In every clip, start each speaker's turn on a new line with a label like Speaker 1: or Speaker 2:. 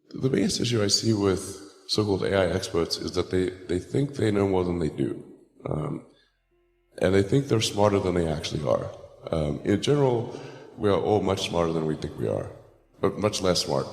Speaker 1: The biggest issue I see with so-called AI experts is that they think they know more than they do. And they think they're smarter than they actually are. In general, we are all much smarter than we think we are, but much less smart,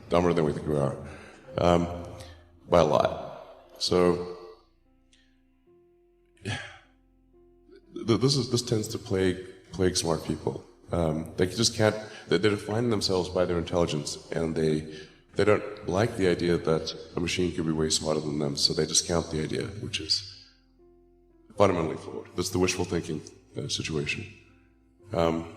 Speaker 1: dumber than we think we are, by a lot. So this tends to plague smart people. They just can't. They define themselves by their intelligence, and they don't like the idea that a machine could be way smarter than them, so they discount the idea, which is fundamentally flawed. That's the wishful thinking situation. I'm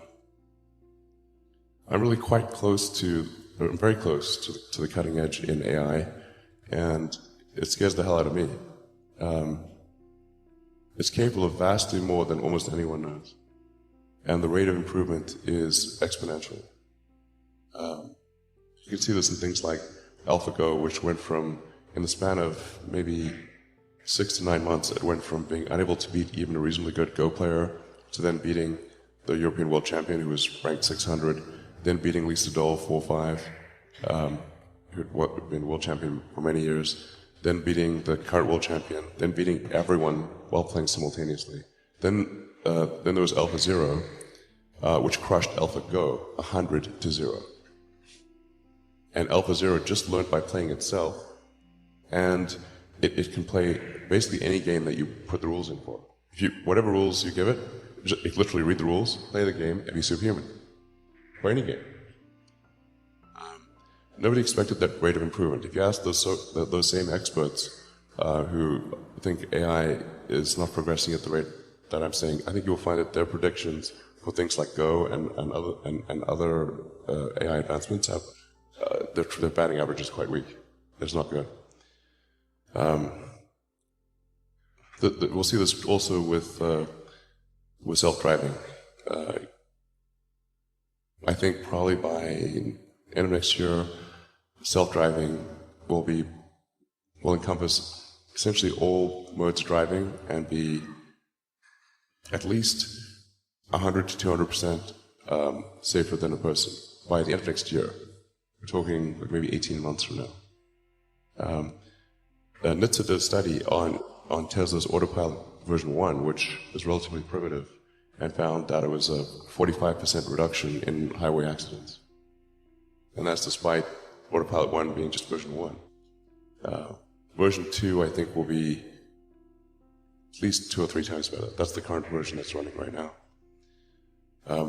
Speaker 1: really quite close to, or very close to the cutting edge in AI, and it scares the hell out of me. It's capable of vastly more than almost anyone knows, and the rate of improvement is exponential. You can see this in things like AlphaGo, which went from, in the span of maybe 6 to 9 months, it went from being unable to beat even a reasonably good Go player to then beating the European world champion, who was ranked 600, then beating Lisa Dole 4-5, who had been world champion for many years, then beating the current world champion, then beating everyone while playing simultaneously. Then there was AlphaZero, which crushed AlphaGo 100-0. And AlphaZero just learned by playing itself, and it can play basically any game that you put the rules in for. Whatever rules you give it, it literally read the rules, play the game, and be superhuman. For any game. Nobody expected that rate of improvement. If you ask those same experts who think AI is not progressing at the rate that I'm saying, I think you'll find that their predictions for things like Go and other AI advancements have their batting average is quite weak. It's not good. We'll see this also with self-driving. I think probably by end of next year, self-driving will encompass essentially all modes of driving and be at least 100 to 200% safer than a person by the end of next year. We're talking like maybe 18 months from now. NHTSA did a study on Tesla's Autopilot version 1, which is relatively primitive, and found that it was a 45% reduction in highway accidents. And that's despite Autopilot 1 being just version 1. Version 2, I think, will be at least 2 or 3 times better. That's the current version that's running right now.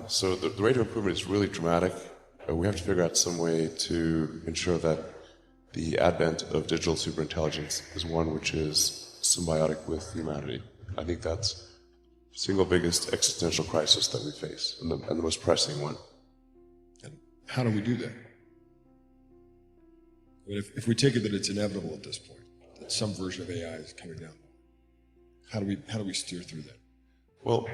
Speaker 1: So the rate of improvement is really dramatic. We have to figure out some way to ensure that the advent of digital superintelligence is one which is symbiotic with humanity. I think that's the single biggest existential crisis that we face, and the most pressing one.
Speaker 2: And how do we do that? I mean, if we take it that it's inevitable at this point, that some version of AI is coming down, how do we steer through that?
Speaker 1: Well,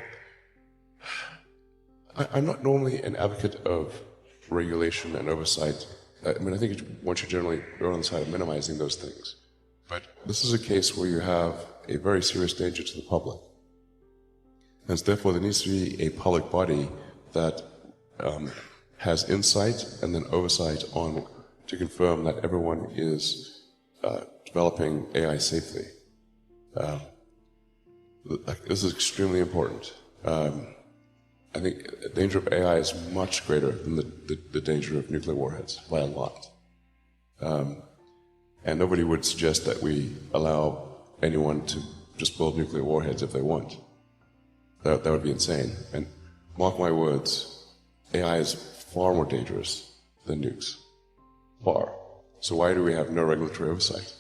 Speaker 1: I'm not normally an advocate of regulation and oversight. I mean, I think one should generally err on the side of minimizing those things. But this is a case where you have a very serious danger to the public. And therefore, there needs to be a public body that has insight and then oversight on to confirm that everyone is developing AI safely. This is extremely important. I think the danger of AI is much greater than the danger of nuclear warheads by a lot. And nobody would suggest that we allow anyone to just build nuclear warheads if they want. That would be insane. And mark my words, AI is far more dangerous than nukes. Far. So why do we have no regulatory oversight?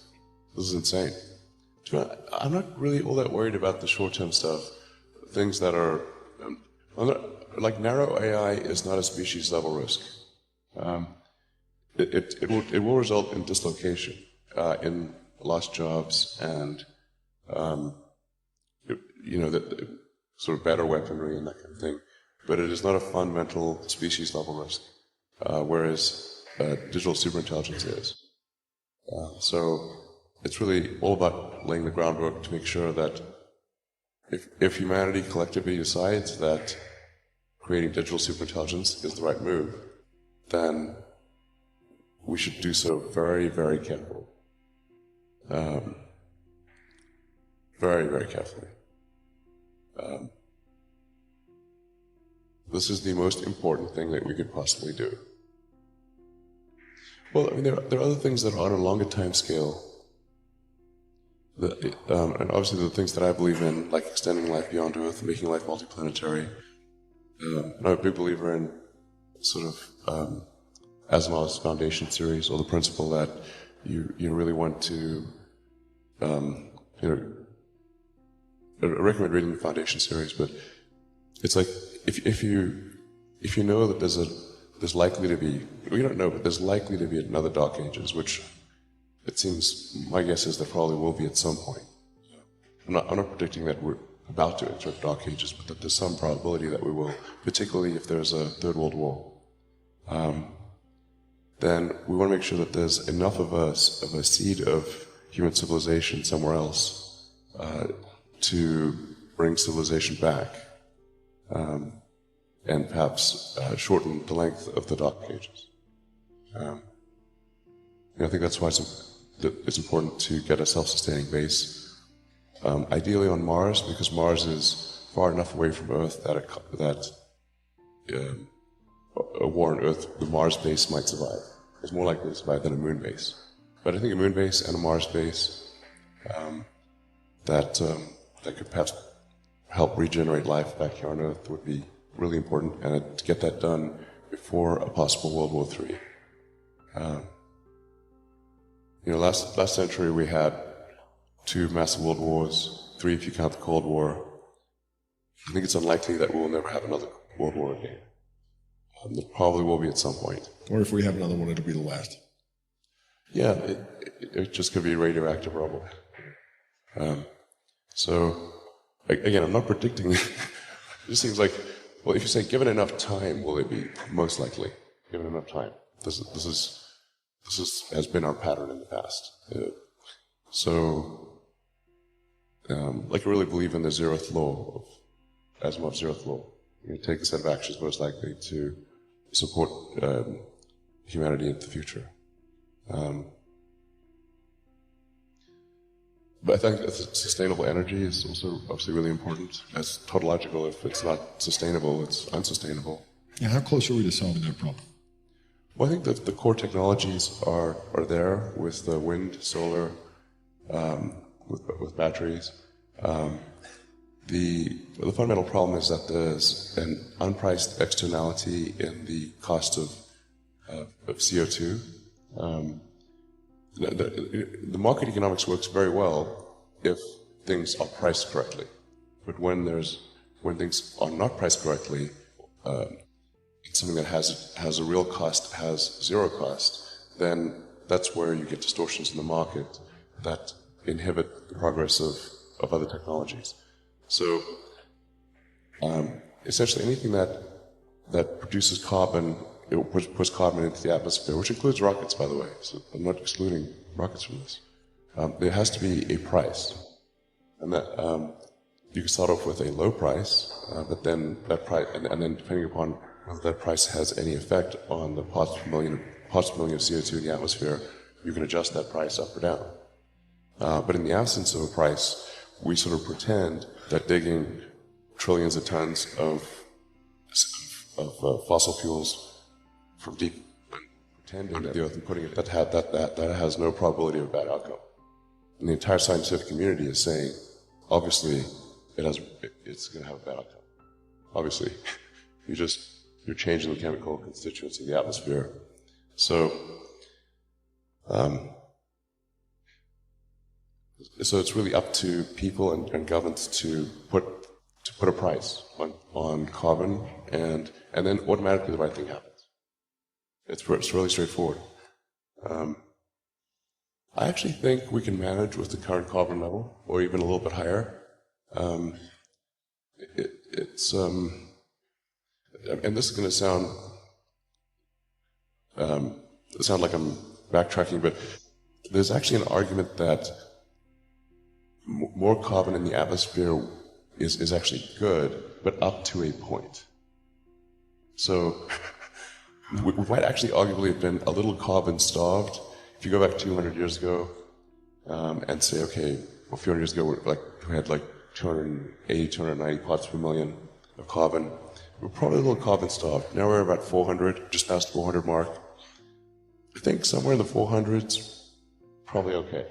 Speaker 1: This is insane. I'm not really all that worried about the short-term stuff. Things that are... like narrow AI is not a species-level risk. It will result in dislocation, in lost jobs, and sort of better weaponry and that kind of thing. But it is not a fundamental species-level risk, whereas digital superintelligence is. So it's really all about laying the groundwork to make sure that if humanity collectively decides that creating digital superintelligence is the right move, then we should do so very, very carefully. Very, very carefully. This is the most important thing that we could possibly do. Well, I mean, there are other things that are on a longer time scale. And obviously the things that I believe in, like extending life beyond Earth, making life multiplanetary. I'm a big believer in sort of Asimov's Foundation series, or the principle that you really want to, I recommend reading the Foundation series, but it's like if you know that there's likely to be, we don't know, but there's likely to be another Dark Ages, which it seems, my guess is there probably will be at some point. I'm not predicting that we're about to enter Dark Ages, but that there's some probability that we will, particularly if there's a Third World War. Then we want to make sure that there's enough of a seed of human civilization somewhere else to bring civilization back, and perhaps shorten the length of the Dark Ages. I think that's why it's important to get a self-sustaining base, ideally on Mars, because Mars is far enough away from Earth that a war on Earth, the Mars base might survive. It's more likely to survive than a moon base. But I think a moon base and a Mars base that could perhaps help regenerate life back here on Earth would be really important, and to get that done before a possible World War III. Last century we had 2 massive world wars, 3 if you count the Cold War. I think it's unlikely that we'll never have another world war again. There probably will be at some point.
Speaker 2: Or if we have another one, it'll be the last.
Speaker 1: Yeah, it just could be radioactive rubble. So, again, I'm not predicting. It just seems like, well, if you say given enough time, will it be? Most likely, given enough time. This has been our pattern in the past. Like I really believe in the zeroth law of Asimov's zeroth law. You take a set of actions most likely to support humanity into the future. But I think that sustainable energy is also obviously really important. As tautological, if it's not sustainable, it's unsustainable.
Speaker 2: Yeah, how close are we to solving that problem?
Speaker 1: Well, I think that the core technologies are there with the wind, solar, with batteries. The fundamental problem is that there's an unpriced externality in the cost of CO2. The market economics works very well if things are priced correctly, but when things are not priced correctly, it's something that has a real cost, has zero cost, then that's where you get distortions in the market that inhibit the progress of other technologies. So essentially anything that produces carbon, it puts carbon into the atmosphere, which includes rockets, by the way. So I'm not excluding rockets from this. There has to be a price, and that you can start off with a low price, but then that price, and then depending upon whether that price has any effect on the parts per million of CO2 in the atmosphere, you can adjust that price up or down. But in the absence of a price, we sort of pretend that digging trillions of tons of fossil fuels from deep, pretending under the earth and putting it that has no probability of a bad outcome. And the entire scientific community is saying, obviously, it's going to have a bad outcome. Obviously, you're changing the chemical constituents of the atmosphere. So it's really up to people and governments to put a price on carbon, and then automatically the right thing happens. It's really straightforward. I actually think we can manage with the current carbon level, or even a little bit higher. And this is going to sound like I'm backtracking, but there's actually an argument that more carbon in the atmosphere is actually good, but up to a point. So we might actually arguably have been a little carbon starved. If you go back 200 years ago and say, okay, well, a few hundred years ago, we had like 280, 290 parts per million of carbon. We're probably a little carbon starved. Now we're about 400, just past the 400 mark. I think somewhere in the 400s, probably okay.